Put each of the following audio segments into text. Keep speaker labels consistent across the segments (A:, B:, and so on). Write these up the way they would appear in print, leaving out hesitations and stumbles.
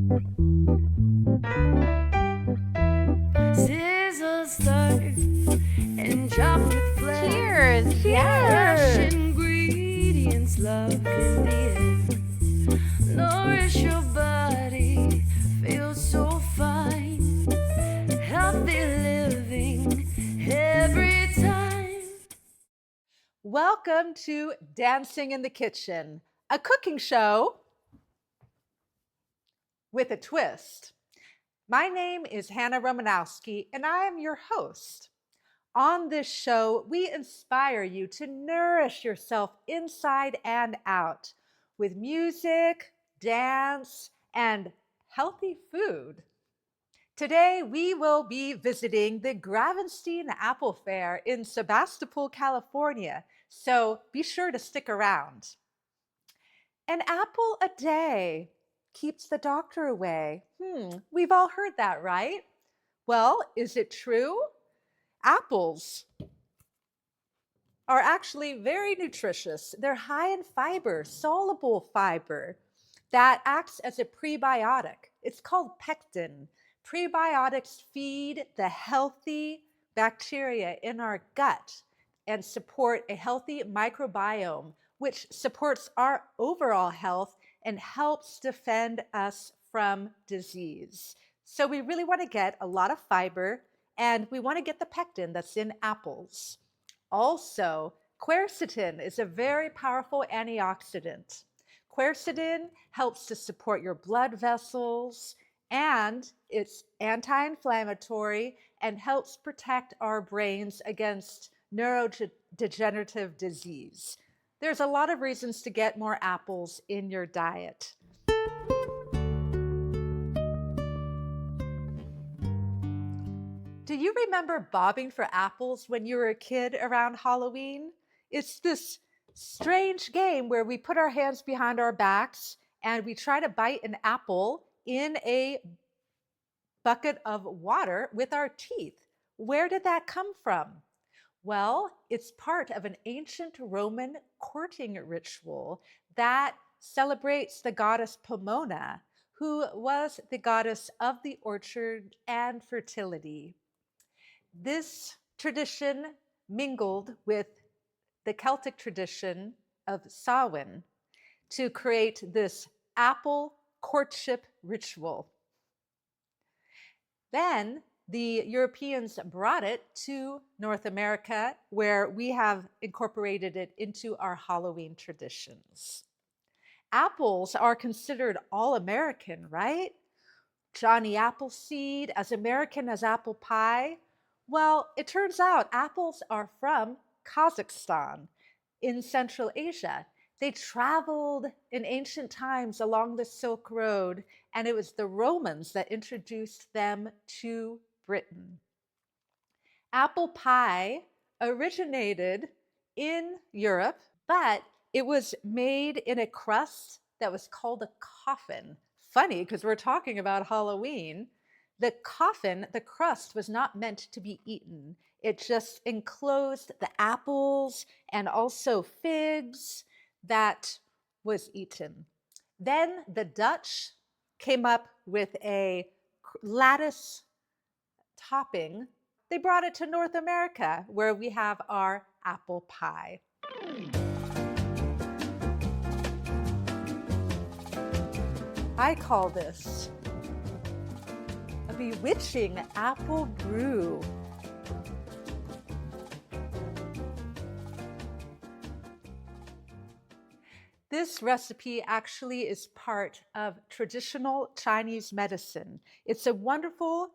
A: Sizzle start and chop with flair.
B: Cheers!
A: Fresh
B: Cheers!
A: ingredients, love in the air. Nourish your body, feel so fine. Healthy living every time.
B: Welcome to Dancing in the Kitchen, a cooking show with a twist. My name is Hannah Romanowski, and I am your host. On this show, we inspire you to nourish yourself inside and out with music, dance, and healthy food. Today, we will be visiting the Gravenstein Apple Fair in Sebastopol, California, so be sure to stick around. An apple a day keeps the doctor away. We've all heard that, right? Well, is it true? Apples are actually very nutritious. They're high in fiber, soluble fiber, that acts as a prebiotic. It's called pectin. Prebiotics feed the healthy bacteria in our gut and support a healthy microbiome, which supports our overall health and helps defend us from disease. So we really want to get a lot of fiber, and we want to get the pectin that's in apples. Also, quercetin is a very powerful antioxidant. Quercetin helps to support your blood vessels, and it's anti-inflammatory and helps protect our brains against neurodegenerative disease. There's a lot of reasons to get more apples in your diet. Do you remember bobbing for apples when you were a kid around Halloween? It's this strange game where we put our hands behind our backs and we try to bite an apple in a bucket of water with our teeth. Where did that come from? Well, it's part of an ancient Roman courting ritual that celebrates the goddess Pomona, who was the goddess of the orchard and fertility. This tradition mingled with the Celtic tradition of Samhain to create this apple courtship ritual. Then the Europeans brought it to North America, where we have incorporated it into our Halloween traditions. Apples are considered all American, right? Johnny Appleseed, as American as apple pie. Well, it turns out apples are from Kazakhstan in Central Asia. They traveled in ancient times along the Silk Road, and it was the Romans that introduced them to Britain. Apple pie originated in Europe, but it was made in a crust that was called a coffin. Funny, because we're talking about Halloween. The coffin, the crust, was not meant to be eaten. It just enclosed the apples and also figs that was eaten. Then the Dutch came up with a lattice topping. They brought it to North America, where we have our apple pie. I call this a bewitching apple brew. This recipe actually is part of traditional Chinese medicine. It's a wonderful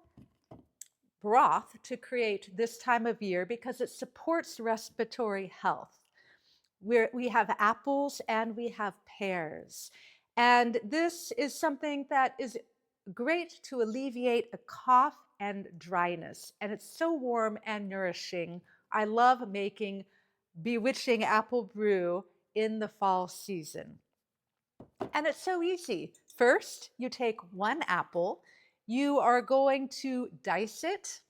B: broth to create this time of year because it supports respiratory health. We have apples and we have pears. And this is something that is great to alleviate a cough and dryness. And it's so warm and nourishing. I love making bewitching apple brew in the fall season. And it's so easy. First, you take one apple. You are going to dice it.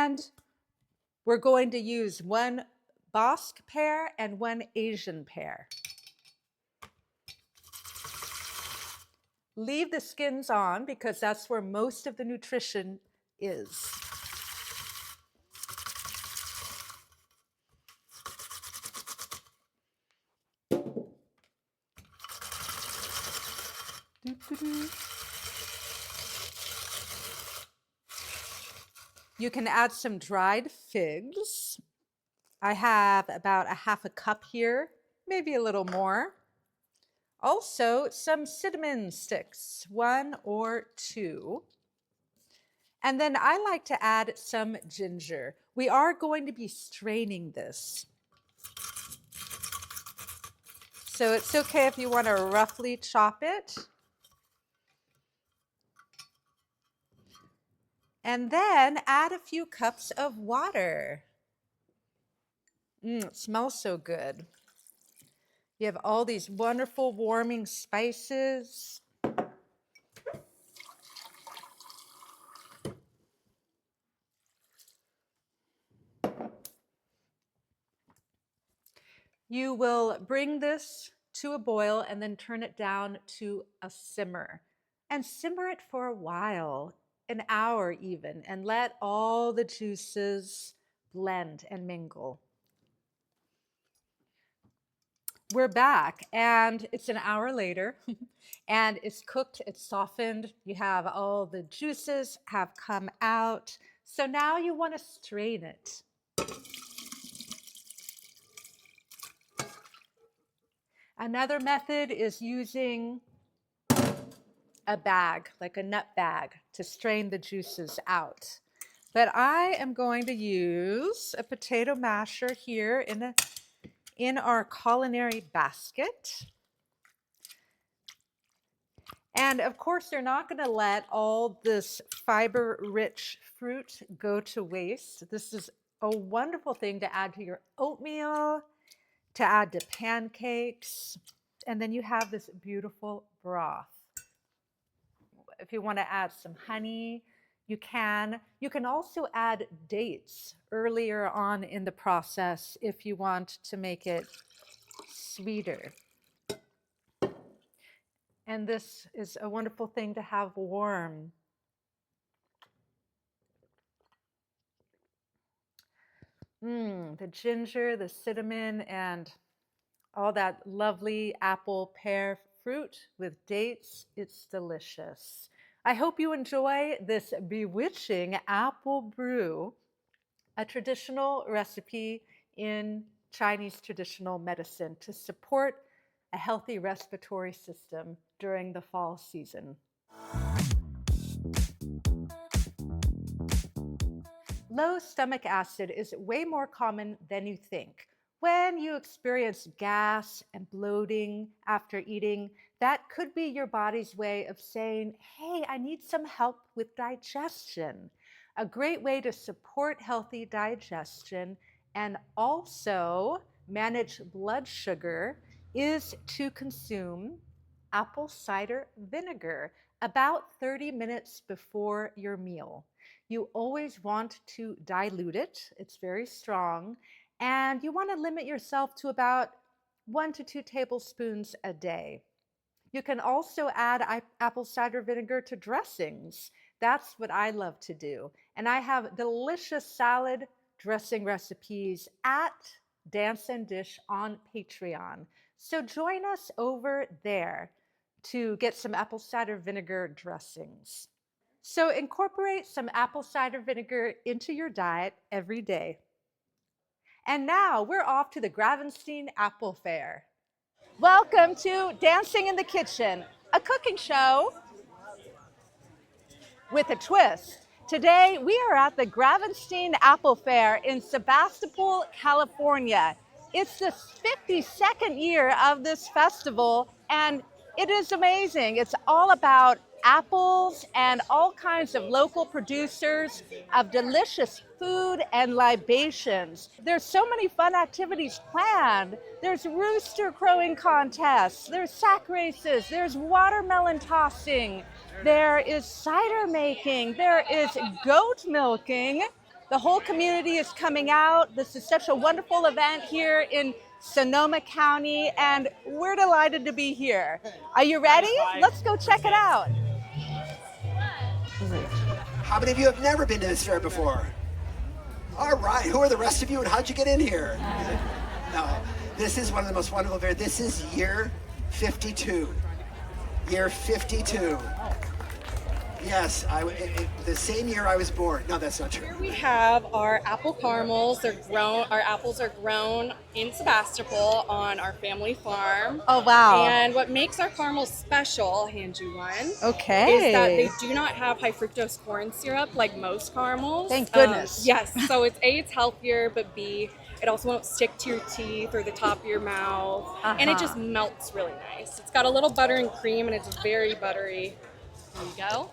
B: And we're going to use one Basque pear and one Asian pear. Leave the skins on because that's where most of the nutrition is. You can add some dried figs. I have about a half a cup here, maybe a little more. Also, some cinnamon sticks, 1 or 2. And then I like to add some ginger. We are going to be straining this. So it's okay if you want to roughly chop it. And then add a few cups of water. It smells so good. You have all these wonderful warming spices. You will bring this to a boil and then turn it down to a simmer. And simmer it for a while, an hour even, and let all the juices blend and mingle. We're back, and it's an hour later, and it's cooked, it's softened. You have all the juices have come out. So now you want to strain it. Another method is using a bag, like a nut bag, to strain the juices out. But I am going to use a potato masher here in our culinary basket. And of course, you're not going to let all this fiber-rich fruit go to waste. This is a wonderful thing to add to your oatmeal, to add to pancakes, and then you have this beautiful broth. If you want to add some honey, you can. You can also add dates earlier on in the process if you want to make it sweeter. And this is a wonderful thing to have warm. The ginger, the cinnamon, and all that lovely apple pear fruit with dates. It's delicious. I hope you enjoy this bewitching apple brew, a traditional recipe in Chinese traditional medicine to support a healthy respiratory system during the fall season. Low stomach acid is way more common than you think. When you experience gas and bloating after eating, that could be your body's way of saying, hey, I need some help with digestion. A great way to support healthy digestion and also manage blood sugar is to consume apple cider vinegar about 30 minutes before your meal. You always want to dilute it. It's very strong. And you want to limit yourself to about 1 to 2 tablespoons a day. You can also add apple cider vinegar to dressings. That's what I love to do. And I have delicious salad dressing recipes at Dance and Dish on Patreon. So join us over there to get some apple cider vinegar dressings. So incorporate some apple cider vinegar into your diet every day. And now we're off to the Gravenstein Apple Fair. Welcome to Dancing in the Kitchen, a cooking show with a twist. Today we are at the Gravenstein Apple Fair in Sebastopol, California. It's the 52nd year of this festival, and it is amazing. It's all about apples and all kinds of local producers of delicious food and libations. There's so many fun activities planned. There's rooster crowing contests, there's sack races, there's watermelon tossing, there is cider making, there is goat milking. The whole community is coming out. This is such a wonderful event here in Sonoma County, and we're delighted to be here. Are you ready? Let's go check it out.
C: How many of you have never been to this fair before? All right, who are the rest of you and how'd you get in here? No, this is one of the most wonderful fairs. This is year 52. Year 52. Yes, the same year I was born. No, that's not true.
D: Here we have our apple caramels. They're grown. Our apples are grown in Sebastopol on our family farm.
B: Oh, wow.
D: And what makes our caramels special, I'll hand you one.
B: Okay.
D: Is that they do not have high fructose corn syrup like most caramels.
B: Thank goodness.
D: Yes. So it's healthier, but B, it also won't stick to your teeth or the top of your mouth, and it just melts really nice. It's got a little butter and cream, and it's very buttery. There you go.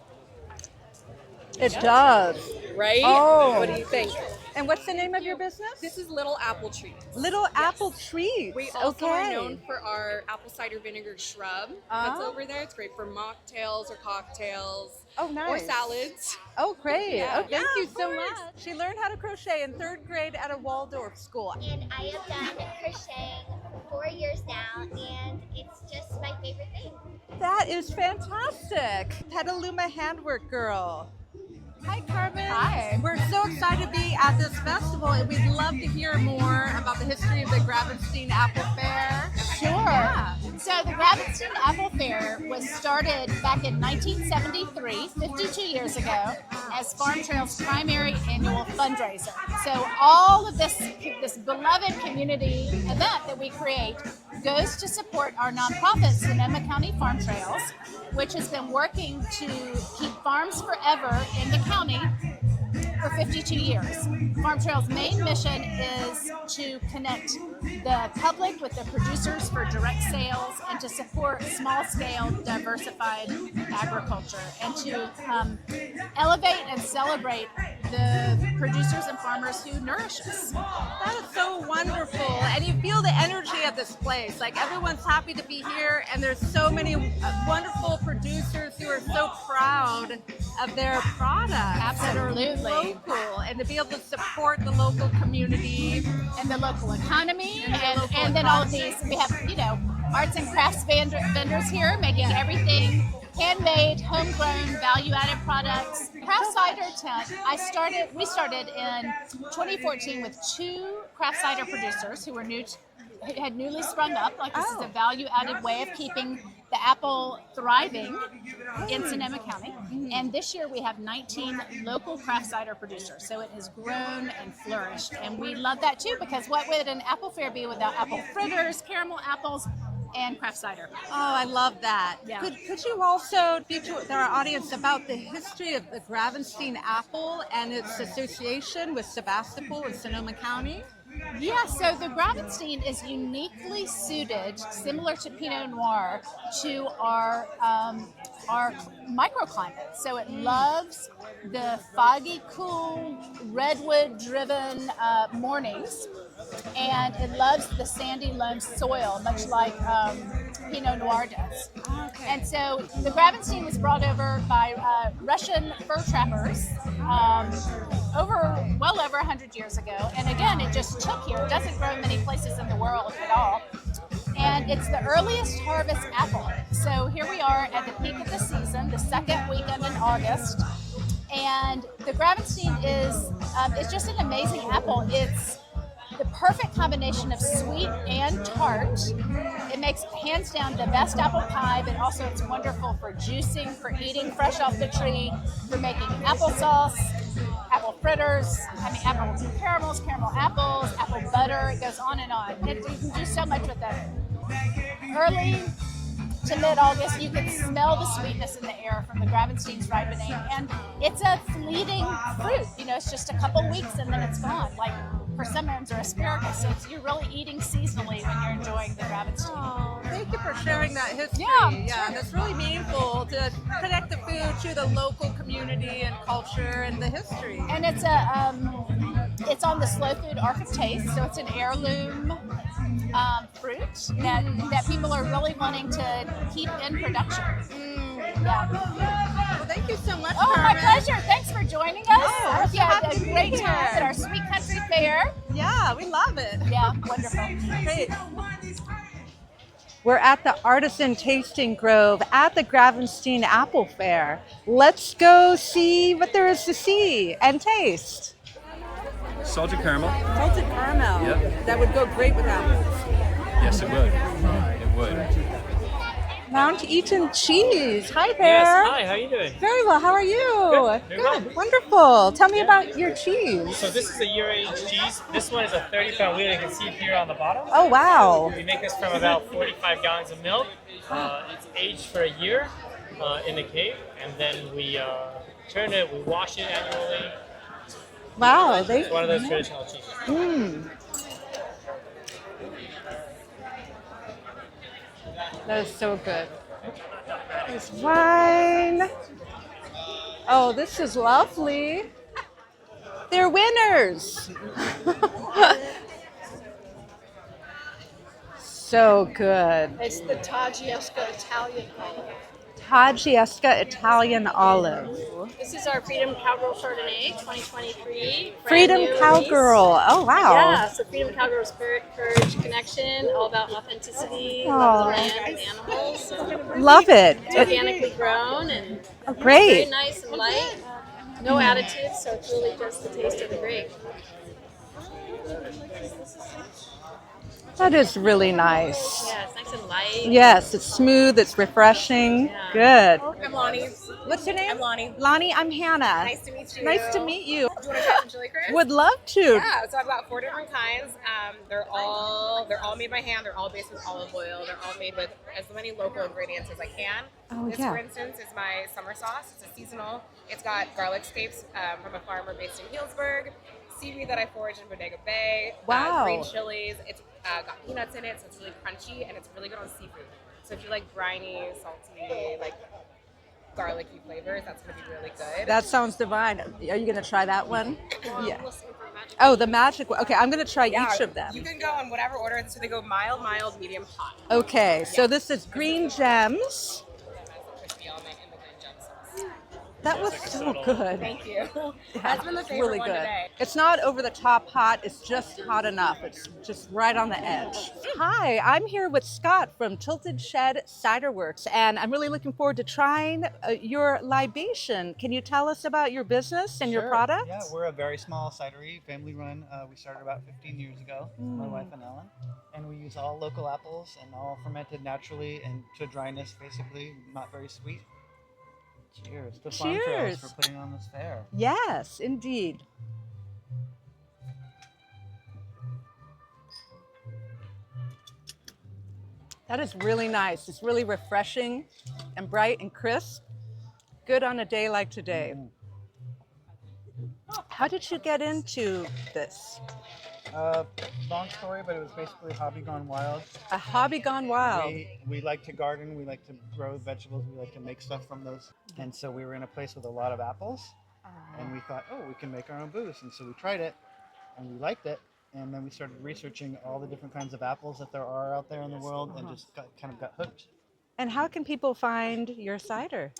B: It does.
D: Right?
B: Oh.
D: What do you think?
B: And what's the name of your business?
D: This is Little Apple Treats.
B: Little Apple Treats.
D: We also are
B: Okay.
D: known for our apple cider vinegar shrub that's over there. It's great for mocktails or cocktails.
B: Oh, nice.
D: Or salads.
B: Oh, great.
D: Yeah.
B: Oh, thank
D: Yeah,
B: you
D: of
B: so
D: course.
B: much. She learned how to crochet in 3rd grade at a Waldorf school.
E: And I have done crocheting for 4 years now, and it's just my favorite thing.
B: That is fantastic. Petaluma Handwork Girl. Hi, Carmen.
F: Hi.
B: We're so excited to be at this festival, and we'd love to hear more about the history of the Gravenstein Apple Fair.
F: Sure.
B: Yeah.
F: So the Gravenstein Apple Fair was started back in 1973, 52 years ago, as Farm Trail's primary annual fundraiser. So all of this beloved community event that we create goes to support our nonprofit, Sonoma County Farm Trails, which has been working to keep farms forever in the county for 52 years. Farm Trail's main mission is to connect the public with the producers for direct sales and to support small-scale, diversified agriculture and to elevate and celebrate the producers and farmers who nourish us.
B: That is so wonderful. And you feel the energy at this place. Like everyone's happy to be here, and there's so many wonderful producers who are so proud of their products.
F: Absolutely.
B: That are local, and to be able to support the local community.
F: And the local economy,
B: And the local
F: and then all of these, we have, arts and crafts vendors here making everything handmade, homegrown, value-added products. Craft cider tent. We started in 2014 with 2 craft cider producers who had newly sprung up. This is a value-added way of keeping the apple thriving in Sonoma County. And this year we have 19 local craft cider producers. So it has grown and flourished. And we love that too, because what would an apple fair be without apple fritters, caramel apples, and craft cider?
B: Oh, I love that.
F: Yeah.
B: Could you also speak to our audience about the history of the Gravenstein apple and its association with Sebastopol and Sonoma County?
F: Yeah, so the Gravenstein is uniquely suited, similar to Pinot Noir, to our microclimate. So it loves the foggy, cool, redwood-driven mornings, and it loves the sandy loam soil, much like Pinot Noir does.
B: Okay.
F: And so the Gravenstein was brought over by Russian fur trappers well over 100 years ago. And again, it just took here. It doesn't grow in many places in the world at all. And it's the earliest harvest apple. So here we are at the peak of the season, the second weekend in August. And the Gravenstein is just an amazing apple. It's the perfect combination of sweet and tart. It makes, hands down, the best apple pie, but also it's wonderful for juicing, for eating fresh off the tree, for making applesauce, apple fritters, apple caramels, caramel apples, apple butter. It goes on and on. You can do so much with it. Early to mid-August, you can smell the sweetness in the air from the Gravenstein's ripening, and it's a fleeting fruit. It's just a couple weeks and then it's gone. Like persimmons or asparagus, so you're really eating seasonally when you're enjoying the Gravenstein.
B: Oh, thank you for sharing that history.
F: Yeah, sure.
B: That's really meaningful to connect the food to the local community and culture and the history.
F: And it's it's on the Slow Food Ark of Taste, so it's an heirloom fruit that people are really wanting to keep in production. Yeah.
B: Well, thank you so much,
F: Oh, my
B: Carmen.
F: pleasure. Thanks for joining us. I hope you had a great great time at our Sweet Country Fair.
B: Yeah, we love it.
F: Yeah, wonderful.
B: Great. We're at the Artisan Tasting Grove at the Gravenstein Apple Fair. Let's go see what there is to see and taste.
G: Salted caramel.
B: Salted caramel.
G: Yep.
B: That would go great with apples.
G: Yes, it would. It would.
B: Mount Eaton cheese. Hi there.
H: Yes, hi, how are you doing?
B: Very well. How are you?
H: Good, very well.
B: Wonderful. Tell me about your cheese.
H: So this is a year-aged cheese. This one is a 30-pound wheel. You can see it here on the bottom.
B: Oh, wow.
H: We make this from about 45 gallons of milk. It's aged for a year in the cave, and then we turn it, we wash it annually.
B: Wow.
H: It's one of those traditional cheeses.
B: Mm. That is so good. There's wine. Oh, this is lovely. They're winners. So good.
F: It's the Tagliesco Italian olive.
B: Tagliesca Italian olive.
F: This is our Freedom Cowgirl Chardonnay 2023. brand
B: Freedom
F: new
B: Cowgirl.
F: release.
B: Oh, wow.
F: Yeah, so Freedom Cowgirl Spirit, Courage, Connection, all about authenticity, love of the land and animals. So
B: Love it.
F: it's organically grown and
B: Oh,
F: very
B: great.
F: nice and light. No additives, so it's really just the taste of the grape.
B: That is really nice.
F: Yeah, it's nice and light.
B: Yes, it's smooth, it's refreshing.
F: Yeah.
B: Good.
I: I'm Lonnie.
B: What's your name?
I: I'm Lonnie.
B: Lonnie, I'm Hannah.
I: Nice to meet you.
B: Nice to meet you.
I: Do you want to try some chili crisp?
B: Would love to.
I: Yeah, so I've got 4 different kinds. They're all made by hand. They're all based with olive oil. They're all made with as many local ingredients as I can.
B: Oh,
I: this,
B: yeah.
I: for instance, is my summer sauce. It's a seasonal. It's got garlic scapes from a farmer based in Healdsburg, seaweed that I forage in Bodega Bay,
B: Wow.
I: green chilies. It's got peanuts in it, so it's really crunchy and it's really good on seafood. So if you like briny, salty, like garlicky flavors, that's gonna be really good.
B: That sounds divine. Are you going to try that one? Yeah.
F: I'm listening for magic.
B: Oh, the magic one. Okay, I'm going to try
I: Yeah,
B: each of them.
I: You can go on whatever order. So they go mild, medium, hot.
B: Okay, so this is Green Gems.
I: Crispy element in the green gem sauce.
B: That was so good.
I: Thank you.
B: Yeah,
I: That's been the
B: it's
I: favorite
B: really
I: one
B: good.
I: today.
B: It's not over the top hot, it's just hot enough. It's just right on the edge. Hi, I'm here with Scott from Tilted Shed Cider Works, and I'm really looking forward to trying your libation. Can you tell us about your business and your
J: Sure.
B: products?
J: Yeah, we're a very small cidery, family run. We started about 15 years ago, my wife and Ellen. And we use all local apples and all fermented naturally and to dryness, basically, not very sweet. Cheers to Farm Trails
B: Cheers.
J: for putting on this fair.
B: Yes, indeed. That is really nice. It's really refreshing and bright and crisp. Good on a day like today. How did you get into this?
J: Long story, but it was basically hobby gone wild.
B: A hobby gone wild.
J: We like to garden, we like to grow vegetables, we like to make stuff from those. And so we were in a place with a lot of apples, and we thought, oh, we can make our own booze. And so we tried it, and we liked it. And then we started researching all the different kinds of apples that there are out there in the world, and just kind of got hooked.
B: And how can people find your cider?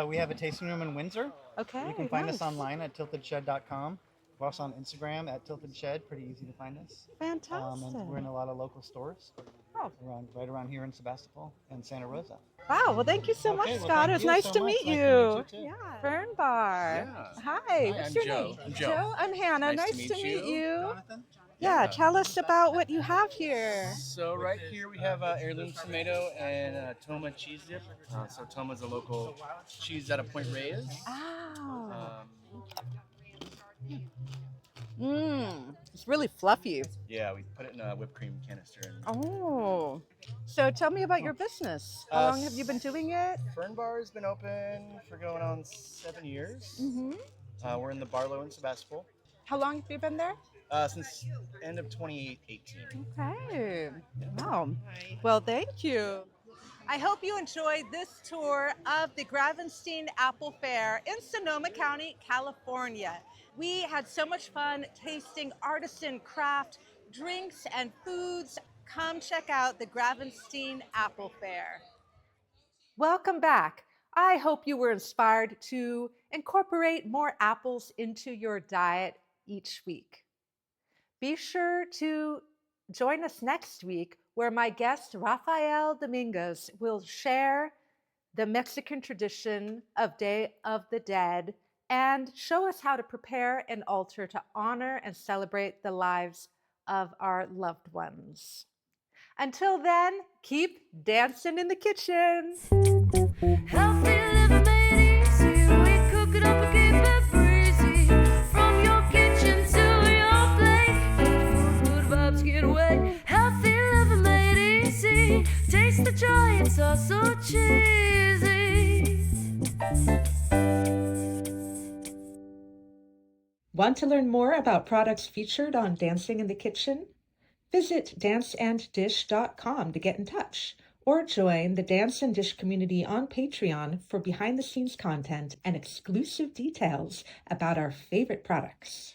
J: We have a tasting room in Windsor.
B: Okay.
J: You can find us
B: nice.
J: online at tiltedshed.com. We're also on Instagram at Tilted Shed. Pretty easy to find us.
B: Fantastic.
J: And we're in a lot of local stores
B: Oh.
J: right around here in Sebastopol and Santa Rosa.
B: Wow. Well, thank you so
J: Okay,
B: much,
J: well,
B: Scott.
J: thank
B: It was
J: you
B: nice
J: so
B: to
J: much.
B: meet
J: Nice
B: you.
J: to meet you, too.
B: Yeah. Fern Bar.
K: Yeah.
B: Hi.
K: Hi,
B: What's
K: I'm
B: your
K: Joe.
B: name?
K: I'm Joe.
B: I'm Hannah.
K: Nice
B: Nice
K: to
B: to
K: meet
B: meet
K: you.
B: you.
J: Jonathan?
B: Yeah. Tell us about what you have here.
K: So right here we have heirloom tomato and Toma cheese dip. So Toma's a local cheese out of Point Reyes.
B: Oh.
K: Um,
B: It's really fluffy.
K: yeah, we put it in a whipped cream canister. And
B: Oh. So tell me about your business. How long have you been doing it?
K: Fern Bar has been open for going on 7 years.
B: Mm-hmm.
K: We're in the Barlow in Sebastopol
B: How long have you been there?
K: since end of 2018.
B: Okay. Wow. Well, thank you. I hope you enjoyed this tour of the Gravenstein Apple Fair in Sonoma County, California. We had so much fun tasting artisan craft drinks and foods. Come check out the Gravenstein Apple Fair. Welcome back. I hope you were inspired to incorporate more apples into your diet each week. Be sure to join us next week where my guest Rafael Dominguez will share the Mexican tradition of Day of the Dead and show us how to prepare an altar to honor and celebrate the lives of our loved ones. Until then, keep dancing in the kitchen.
A: Healthy living made easy. We cook it up and keep it breezy. From your kitchen to your plate, good vibes get away. Healthy living made easy. Taste the joy, it's all so cheesy.
B: Want to learn more about products featured on Dancing in the Kitchen? Visit danceanddish.com to get in touch, or join the Dance and Dish community on Patreon for behind-the-scenes content and exclusive details about our favorite products.